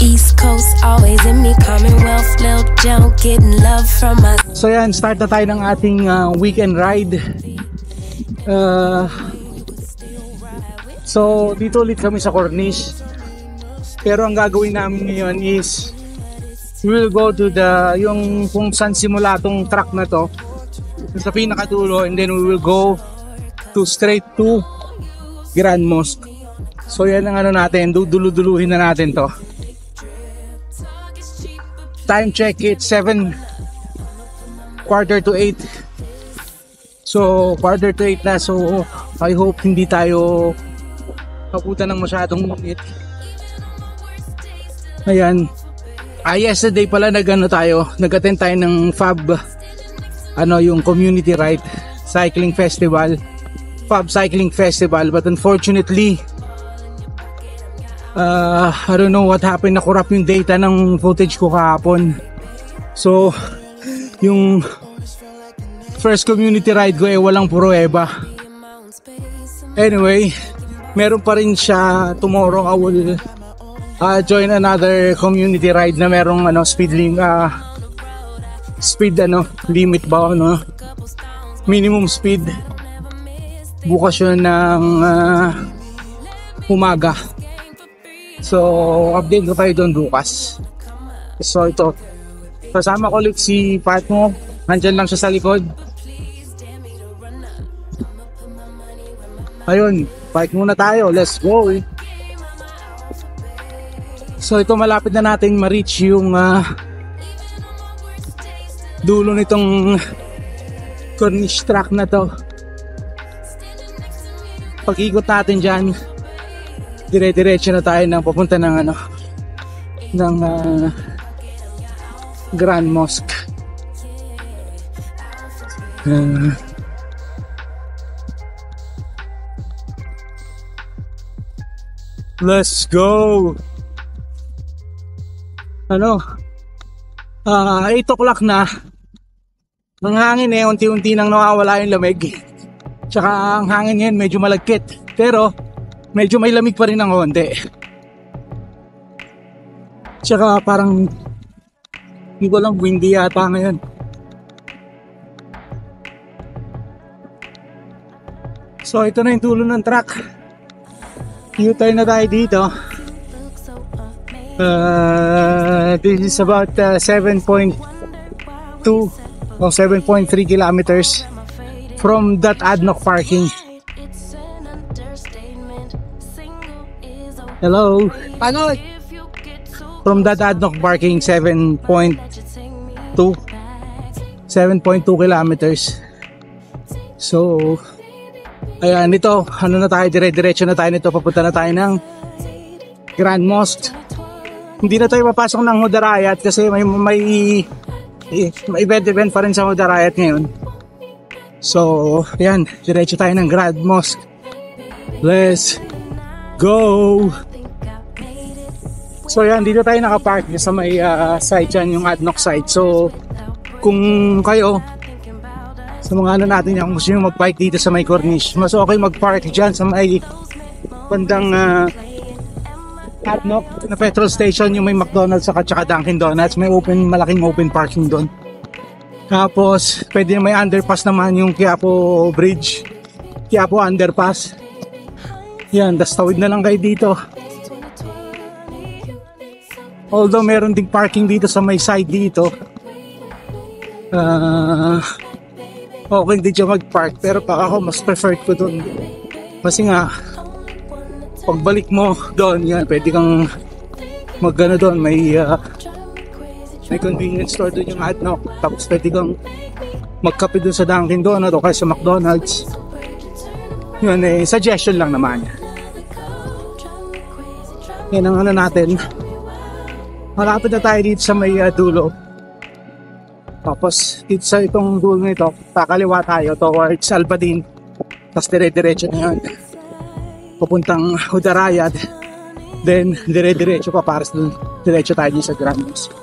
East Coast, always in me, Commonwealth, Lil Jon, getting love from my... So yan, start na tayo ng ating weekend ride. So dito ulit kami sa Corniche. Pero ang gagawin namin ngayon is we will go to yung kung saan simula tong track na to, sa pinakadulo, and then we will go straight to Grand Mosque. So yan ang ano natin, duduluhin na natin to. Time check, it's 7:45. So quarter to 8 na, so I hope hindi tayo mabutan ng masyadong init. Ayan. Yesterday pala nag-attend tayo ng FAB, yung community ride cycling festival, FAB cycling festival, but unfortunately I don't know what happened, na-corrupt yung data ng footage ko kahapon. So yung first community ride ko walang pruweba. Anyway, meron pa rin siya tomorrow. I will join another community ride na merong speed limit ba, minimum speed, bukas yun ng umaga. So update ko tayo doon bukas. So ito, kasama ko ulit si Patmo, nandyan lang siya sa likod. Ayun, fight muna tayo, let's go. So ito, malapit na natin ma-reach yung dulo nitong Corniche track na to. Pag-ikot natin dyan, dire-diretso na tayo ng papunta ng Grand Mosque. Let's go. 8 o'clock na. Ang hangin unti-unti nang nawawala yung lamig. Tsaka ang hangin ngayon medyo malagkit, pero medyo may lamig pa rin ng konti. Tsaka parang hindi ko lang, windy yata ngayon. So ito na yung dulo ng track. U-turn na tayo dito. This is about 7.2 or 7.3 kilometers from that Adnoc parking. Hello. Paano? From that Adnoc parking, 7.2 kilometers. So ayan, ito, na tayo, dire-diretso na tayo nito, papunta na tayo ng Grand Mosque. Hindi na tayo papasok ng Hudarayat kasi may event pa rin sa Hudarayat ngayon. So ayan, diretso tayo ng Grand Mosque. Let's go. So ayan, dito tayo nakapark sa may site dyan, yung Adnoc site. So kung kayo sa mga natin yan, kung gusto nyo mag-bike dito sa may Corniche, mas okay mag-park dyan sa may bandang Adnoc na petrol station, yung may McDonald's at saka Dunkin Donuts. May malaking open parking doon. Tapos pwede may underpass naman, yung Quiapo Bridge, Quiapo Underpass. Yan, tas tawid na lang kayo dito. Although meron ding parking dito sa may side dito, okay din siya mag-park, pero ako mas preferred ko doon. Kasi nga pagbalik mo doon, yan, pwede kang mag-ano doon, may convenience store doon yung Adnoc. Tapos pwede kang magkape doon sa Dunkin Donuts o kaya sa McDonald's. Yun, suggestion lang naman. Yan ang natin. Malapit na tayo dito sa may dulo. Tapos dito sa itong dulo nito, kakaliwa tayo towards Albadin. Tapos dire-diretso na yun, papuntang Hudarayat. Then dire-diretso pa para diretso tayo dito sa Grand Mosque.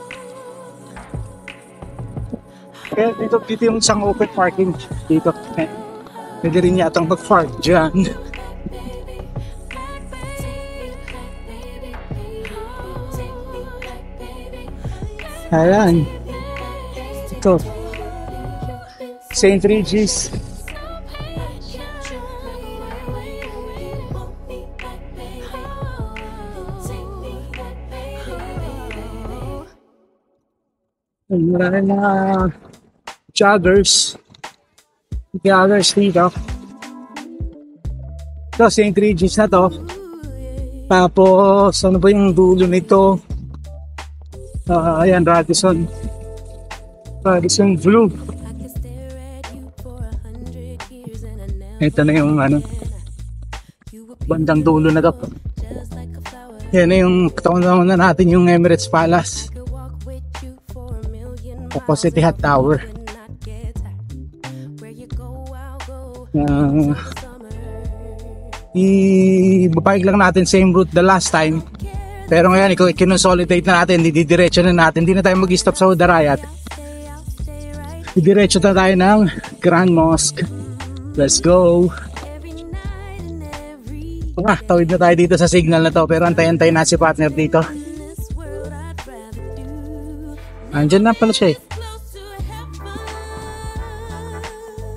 Kaya dito yung isang open parking dito. Pwede rin yatang mag-park dyan. Ayan. Ito. St. Regis. Marami mga joggers. Joggers dito. Ito, St. Regis na to. Tapos, ano ba yung dulo nito? Ayan, Radisson. Radisson Blue. Ito na yung bandang dulo na to. Yan na yung taon na natin yung Emirates Palace. Tapos Etihad Tower. Ibabike lang natin same route the last time. Pero ngayon, i-consolidate na natin, didiretso na natin. Hindi na tayo mag-stop sa Hudarayat. Didiretso na tayo ng Grand Mosque. Let's go! Tawid na tayo dito sa signal na to. Pero antay-antay na si partner dito. Andyan na pala siya eh.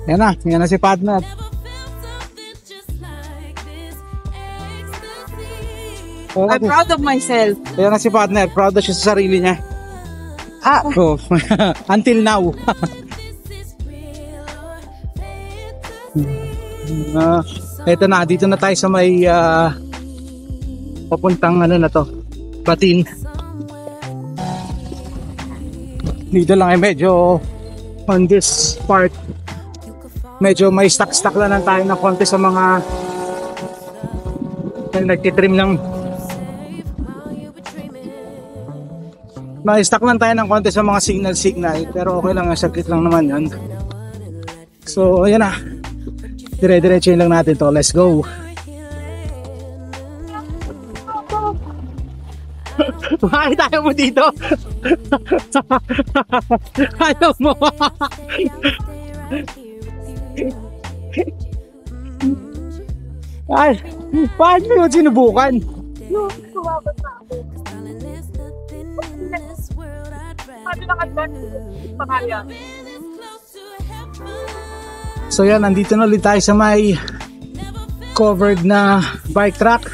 Yan na si partner. I'm proud of myself. Yan na si partner, proud na siya sa sarili niya. Oh. Until now. Ito na, dito na tayo sa may papuntang na to, Batin. Dito lang medyo on this part medyo may stuck lang tayo ng konti sa mga nagtitrim lang. May stuck lang tayo ng konti sa mga signal pero okay lang, saglit lang naman yun. So ayan na, dire-diretso lang natin to. Let's go. Bakit tayo mo dito? Ayaw mo. Ay, paano mo sinubukan? Sumabot na ako. Sabi na kanban, pangalya. So yan, nandito na ulit tayo sa may covered na bike track.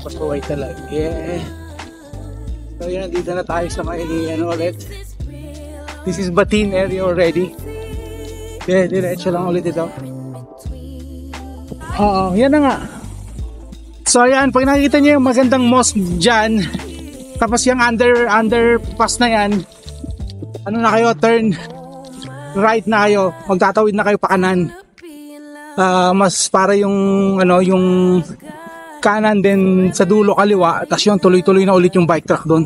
Pasuway talaga. Yeah. So yan, dito na tayo sa may ulit. This is Batin area already. Yeah, diretso lang ulit ito. Yan na nga. So yan, pag nakikita niyo yung magandang mosque dyan, tapos yung underpass na yan, ano na kayo, turn right na kayo, magtatawid na kayo pa kanan. Mas para yung yung kanan din sa dulo kaliwa, tapos yung tuloy-tuloy na ulit yung bike track doon.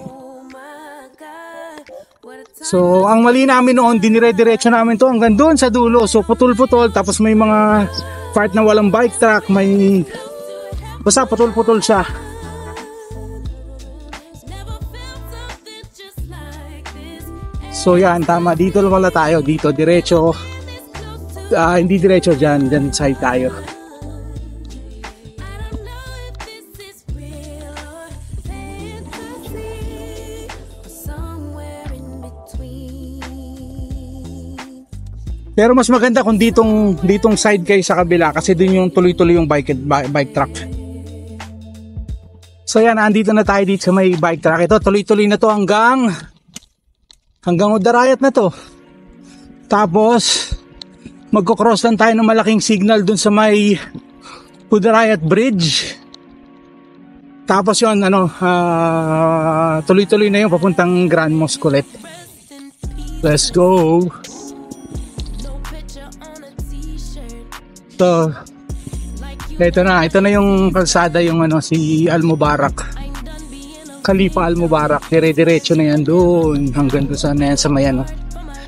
So ang mali namin noon, dinire-diretso namin to hanggang doon sa dulo, so putol-putol, tapos may mga part na walang bike track, may basta putol-putol siya. So yan, tama, dito wala tayo, dito diretso, hindi diretso, dyan side tayo. Pero mas maganda kung ditong side kayo sa kabila, kasi dun yung tuloy-tuloy yung bike track. So yan, andito na tayo dito sa may bike track. Ito, tuloy-tuloy na to hanggang Hudarayat na to. Tapos magko-cross lang tayo ng malaking signal dun sa may Hudarayat Bridge. Tapos yun, tuloy-tuloy na yung papuntang Grand Mosque ulit. Let's go. So ito na yung kalsada, yung si Al Mubarak, Khalifa Al Mubarak. Dire-diretso na yan doon hanggang doon sa may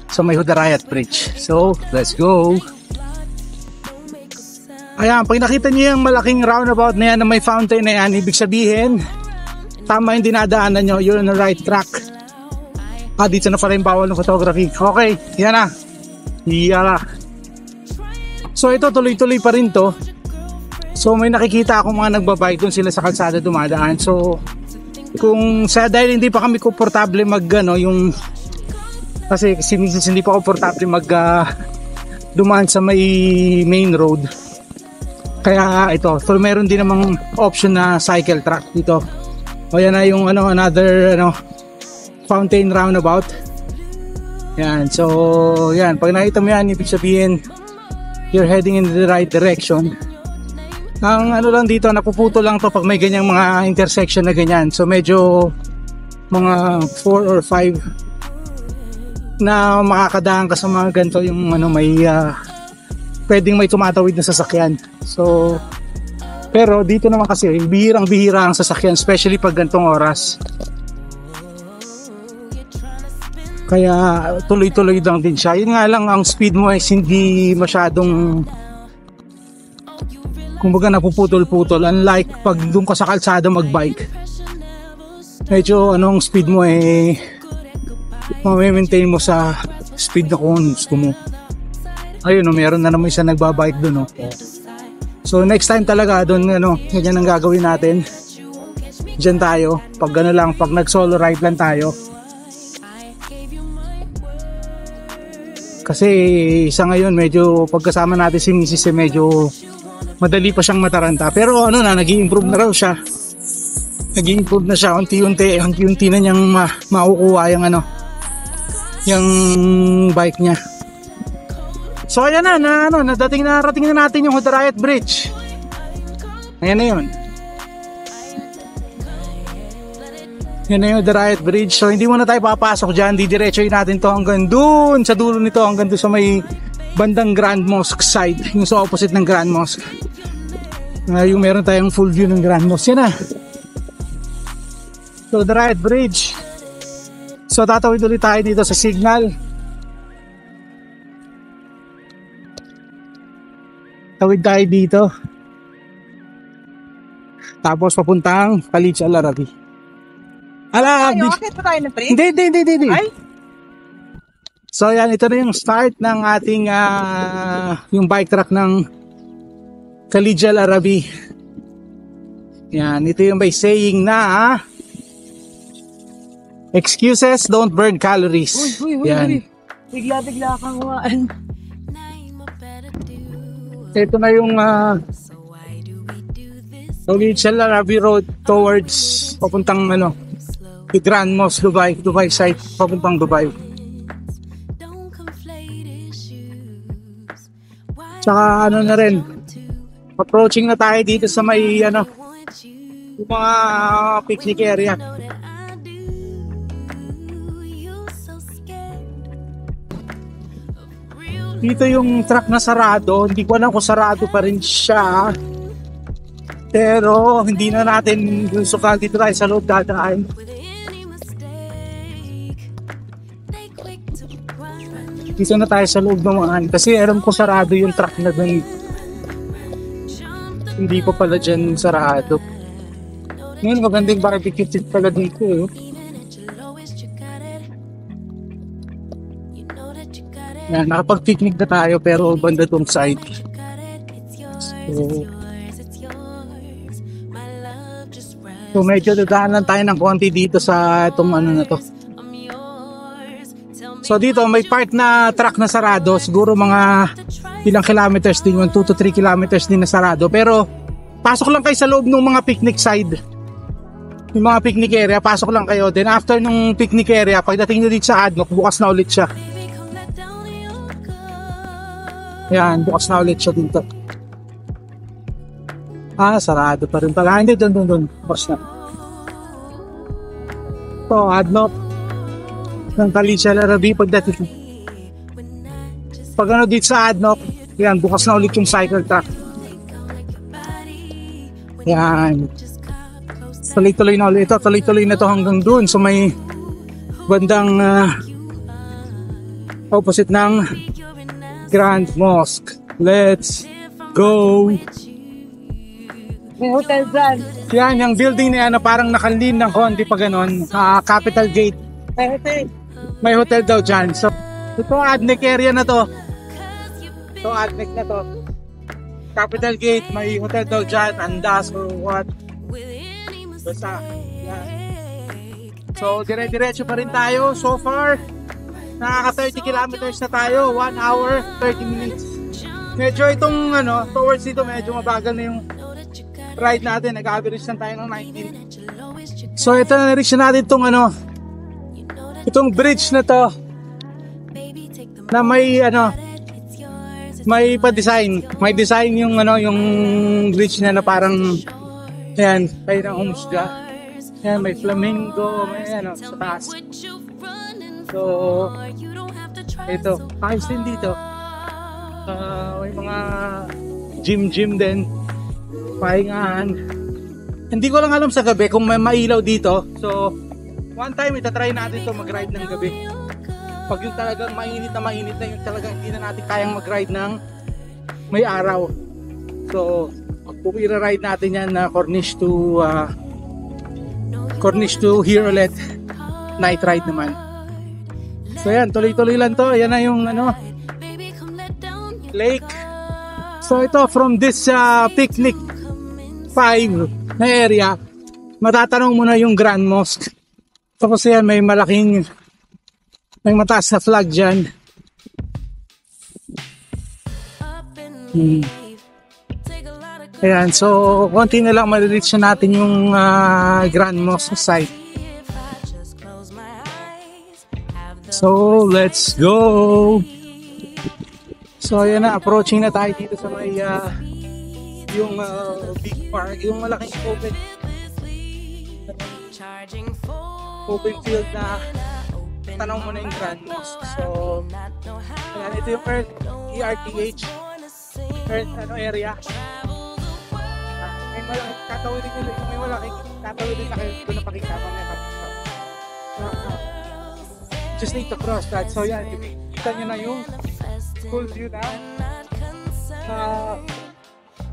sa may Hudarayat Bridge. So let's go. Ayan, pag nakita niyo yung malaking roundabout na yan na may fountain na yan, ibig sabihin tama yung dinadaanan nyo, you're on the right track. Dito na pala yung bawal ng photography. Okay, yan na. So ito, tuloy-tuloy pa rin to. So may nakikita akong mga nagbabike doon, sila sa kalsada dumadaan. So kung dahil hindi pa kami komportable mag yung kasi minsan hindi pa komportable mag dumaan sa may main road. Kaya ito, so meron din namang option na cycle track dito. O yan na yung another fountain roundabout. Yan, so yan, pag nakita mo yan, ibig sabihin you're heading in the right direction. Ang lang dito, napuputo lang to pag may ganyang mga intersection na ganyan. So medyo mga 4 or 5 na makakadaan ka sa mga ganito yung may pwedeng may tumatawid na sasakyan. So pero dito naman kasi bihirang-bihira ang sasakyan, especially pag gantong oras. Kaya tuloy-tuloy lang din siya. Yun nga lang, ang speed mo is hindi masyadong, kumbaga napuputol-putol. Unlike pag doon ka sa kalsada magbike, medyo ang speed mo ma-maintain mo sa speed na kung gusto mo. Ayun, meron na naman isa nagbabike doon. So next time talaga doon, ganyan ang gagawin natin. Diyan tayo, pag pag nag-solo ride lang tayo. Kasi isa ngayon, medyo pagkasama natin si Mrs. medyo madali pa siyang mataranta. Pero nag-i-improve na raw siya. Nag-i-improve na siya, unti-unti na niyang makukuha yung bike niya. So ayan na narating na natin yung Hodarayat Bridge. Ayan na yun. Yan na yung Hodarayat Bridge. So hindi muna tayo papasok dyan. Didiretsoyin natin to hanggang dun sa dulo nito, hanggang dun sa may bandang Grand Mosque side, yung sa opposite ng Grand Mosque. Yung meron tayong full view ng Grand Mosque. Yan na. So Hodarayat Bridge. So tatawid ulit tayo dito sa signal. Tawid tayo dito. Tapos papuntang Khalid Al-Arabi. Bakit pa tayo na trip? Hindi. Ay? So yan, ito na yung start ng ating yung bike track ng Khalid Al-Arabi. Yan, ito yung by saying na excuses don't burn calories. Yan. Bigla kang waan. Ito na yung Khalid Al-Arabi Road towards papuntang the Grand Mosque, Dubai side, papuntang Dubai. Tsaka na rin, approaching na tayo dito sa may yung mga picnic area. Dito yung truck na sarado, hindi ko alam kung sarado pa rin siya. Pero hindi na natin sukal, dito tayo sa loob dadaan. Dito na tayo sa loob naman kasi alam ko sarado yung truck na dun. Hindi ko pala dyan sarado. Ngayon magandang barbecue tip pala dito Yan, nakapag-picnic na tayo pero banda tong side. So medyo dadaan lang tayo ng konti dito sa itong na to. So dito may part na truck na sarado, siguro mga ilang kilometers din, 2 to 3 kilometers din na sarado. Pero pasok lang kayo sa loob ng mga picnic side. Yung mga picnic area, pasok lang kayo. Then after nung picnic area, pagdating nyo dito sa ADNOC, bukas na ulit siya. Yan, bukas na ulit siya dito. Sarado pa rin pala. Hindi, doon. Bukas na. So, ADNOC ng Khalid Al-Arabi pagdating. Pag dito sa ADNOC, yan, bukas na ulit yung cycle track. Yan. Tuloy-tuloy na ulit ito. Tuloy-tuloy na to hanggang dun. So, may bandang opposite ng Grand Mosque. Let's go! May hotel dyan. Yan, yung building na yan na parang nakalin ng konti pa ganon. Capital Gate. May hotel daw dyan. So, ito ADNEC area na to. Ito ADNEC na to. Capital Gate, may hotel daw dyan, Andas or what. Basta, yan. So, dire-diretso pa rin tayo. So far, nakaka 30 kilometers na tayo, 1 hour, 30 minutes. Medyo itong towards dito, medyo mabagal na yung ride natin. Nag-average lang tayo ng 19. So, ito na na-reach na natin itong bridge na to na may pa-design. May design yung bridge na parang ayan, kayo ng Humusga. Ayan, may flamingo, may sa taas. So, ito, ayos din dito. May mga gym din, pahingahan. Hindi ko lang alam sa gabi kung may mailaw dito. So, one time itatry natin to mag-ride ng gabi. Pag yung talagang mainit na yung talagang hindi na natin kayang mag-ride ng may araw. So, kung i-ride natin yan na Corniche to here ulit, night ride naman. So yan, tuloy-tuloy lang to. Yan na yung lake. So ito, from this picnic 5 na area, matatanong mo na yung Grand Mosque. Tapos yan, may mataas na flag dyan. Ayan, so konti na lang ma-reach na natin yung Grand Mosque site. So, let's go! So, ayan na, approaching na tayo dito sa may yung big park, yung malaking open field na tanong mo na yung Grand Mosque. So, ayan, ito yung ERTH area. May malaking tatawidin na kayo dito na pakita mamaya. Just need to cross that. So yan, kita nyo na yung full view na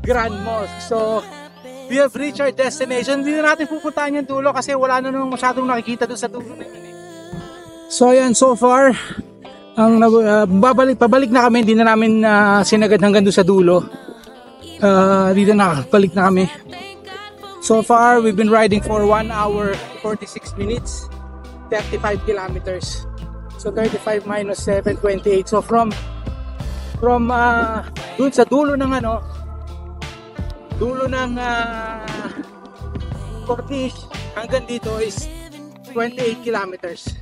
Grand Mosque. So we have reached our destination. Hindi na natin pupuntahan yung dulo kasi wala na nung masyadong nakikita doon sa dulo na yun. So yan, so far pabalik na kami. Hindi na namin sinagad hanggang doon sa dulo. Dito nakabalik na kami. So far, we've been riding for 1 hour 46 minutes, 35 kilometers. So 35 minus 7, 28. So from dun sa dulo ng Corniche hanggang dito is 28 kilometers.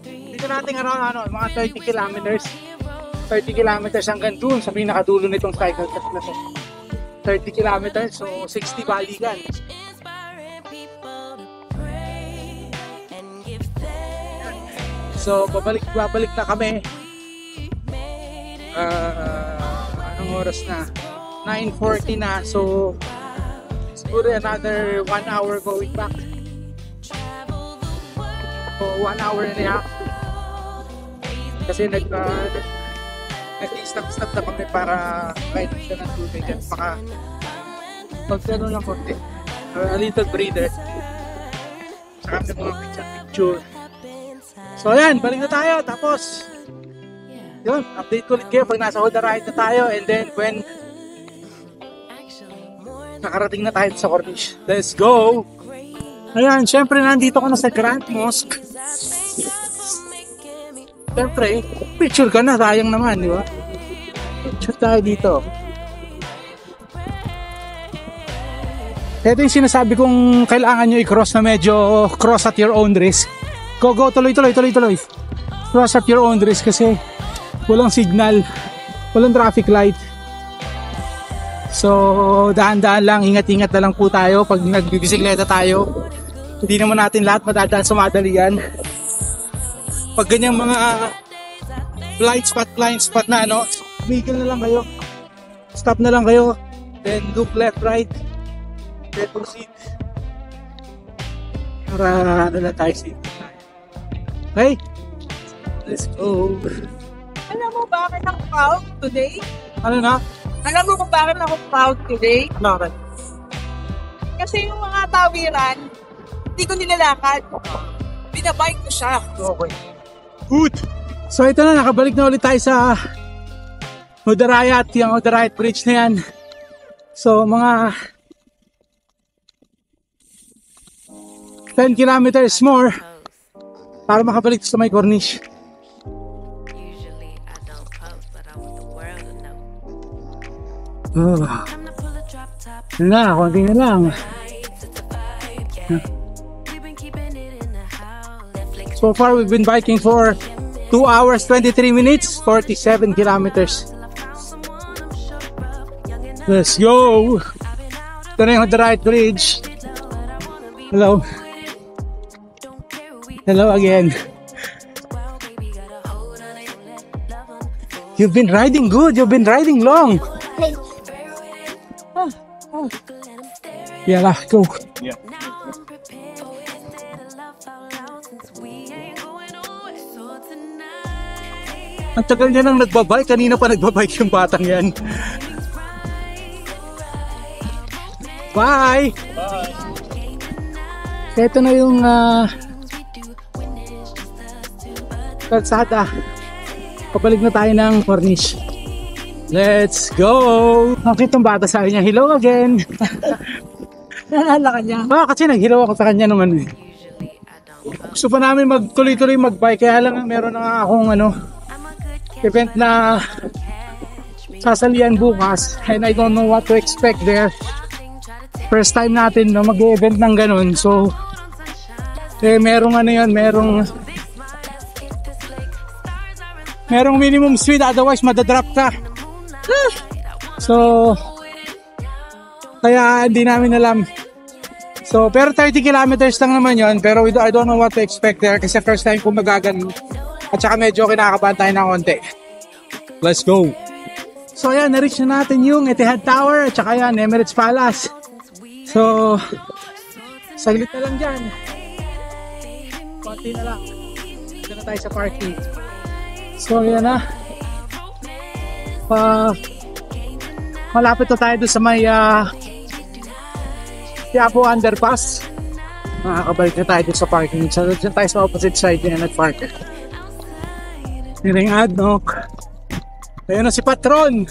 Dito natin mga 30 kilometers. 30 kilometers hanggang dun sa pinakadulo nitong cycle cut na to. 30 kilometers, so 60 balikan. So, babalik na kami. Anong oras na? 9:40 na. So, siguro another 1 hour going back. So, 1 hour and a half. Kasi nag-stop na kami para kahit siya ng tubig at magkano lang konti. A little breather. Saka may mga picture. So ayan, balik na tayo. Tapos, yun, update ko ulit kayo pag nasa Hoda ride na tayo. And then when nakarating na tayo sa Corniche. Let's go! Ayan, syempre nandito ko na sa Grand Mosque. Siyempre, picture ka na, sayang naman, di ba? Picture tayo dito. Ito yung sinasabi kong kailangan nyo i-cross na medyo cross at your own risk. Go, tuloy. Cross at your own risk kasi walang signal, walang traffic light. So, daan-daan lang, ingat-ingat na lang po tayo pag nagbibisikleta tayo. Hindi naman natin lahat madadaan sa madalian. Pag ganyang mga blind spot na tumigil na lang kayo, stop na lang kayo, then look left, right, then proceed para na tayo safe. Okay, let's go. Alam mo bakit ako proud today? Ano na? Alam mo kung bakit ako proud today? Bakit? Kasi yung mga tawiran, hindi ko nilalakad. Binabike ko siya. Okay. Good. So ito na, nakabalik na ulit tayo sa Udarayat, yung Udarayat Bridge na yan. So mga 10 kilometers more para makabalik sa may Corniche. Usually I don't post, but I want the world to know. Oh. Time to pull a drop top. Yun na, konti na lang. It's a vibe, yeah. We've been keeping it in the house. Netflix So far, we've been biking for 2 hours, 23 minutes, 47 kilometers. till I found someone I'm sure of. Young and Let's go! I've been out Ito na yung Udarayat Bridge. of what I wanna be. Hello. Don't care who we Hello again. well, baby, gotta hold on and let love on. You've been riding good. You've been riding long. Yeah, lah, go. Now I'm prepared. Instead of love out loud, since we ain't going nowhere. So tonight, Ang tagal niya nang nagbabike. Kanina pa nagbabike yung batang yan. Bye! Ito na yung kalsada. Kapalik na tayo ng Corniche. Let's go! Bakit itong bata sabi niya, hello again. Naalala ka niya. Kasi nag-hello ako sa kanya naman. Gusto pa namin magtuloy-tuloy mag-bike. Kaya lang meron na akong event na sasalian bukas. And I don't know what to expect there. First time natin na mag-event ng ganun. So, merong minimum speed, otherwise madadrop ka. So, kaya hindi namin alam. So, pero 30 kilometers lang naman yon. Pero I don't know what to expect there kasi first time ko magaganon. At saka medyo kinakabahan tayo ng konti. Let's go! So, ayan, na-reach na natin yung Etihad Tower at saka yan, Emirates Palace. So, saglit na lang dyan. Konti na lang. Dito na tayo sa parking. So, yan na. Malapit na tayo doon sa may Quiapo Underpass. Makakabalik na tayo doon sa parking. So, dyan tayo sa opposite side yan at park. Niring Adnok. Ayun na si Patron.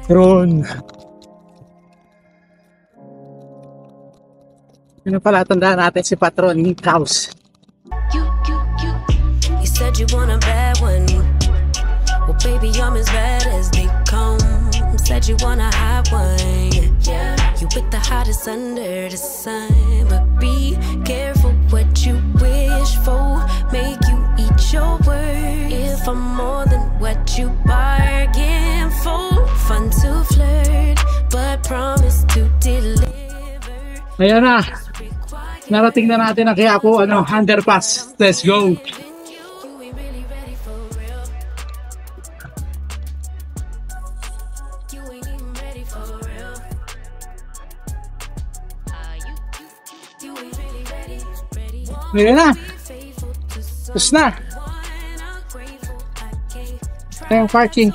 Patron. Yun na pala, tandaan natin si Patron House. You said you want a bad one. Well, baby, I'm as bad as they come. Said you want a hot one. Yeah, you with the hottest under the sun. But be careful what you wish for. Make you eat your words. If I'm more than what you bargain for. Fun to flirt, but promise to deliver. Ayan na. Narating na natin ang Quiapo Underpass. Let's go. Ayan na. Tapos na. Ito yung parking.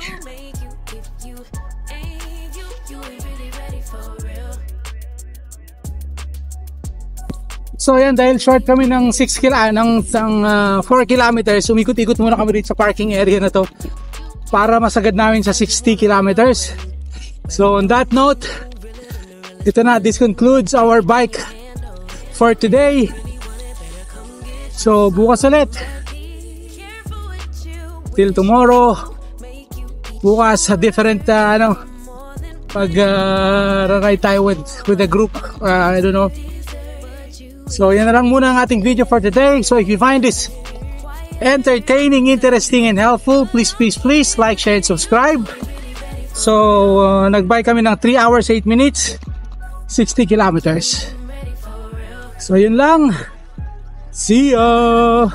So ayan, dahil short kami ng 4 kilometers, umikot-ikot muna kami dito sa parking area na to para masagad namin sa 60 kilometers. So on that note, ito na, this concludes our bike for today. So bukas ulit. Till tomorrow. Bukas a different pag-ride tayo with a group. I don't know. So yan na lang muna ang ating video for today. So if you find this entertaining, interesting, and helpful, please like, share, and subscribe. So nag-bike kami ng 3 hours, 8 minutes, 60 kilometers. So yun lang. See ya!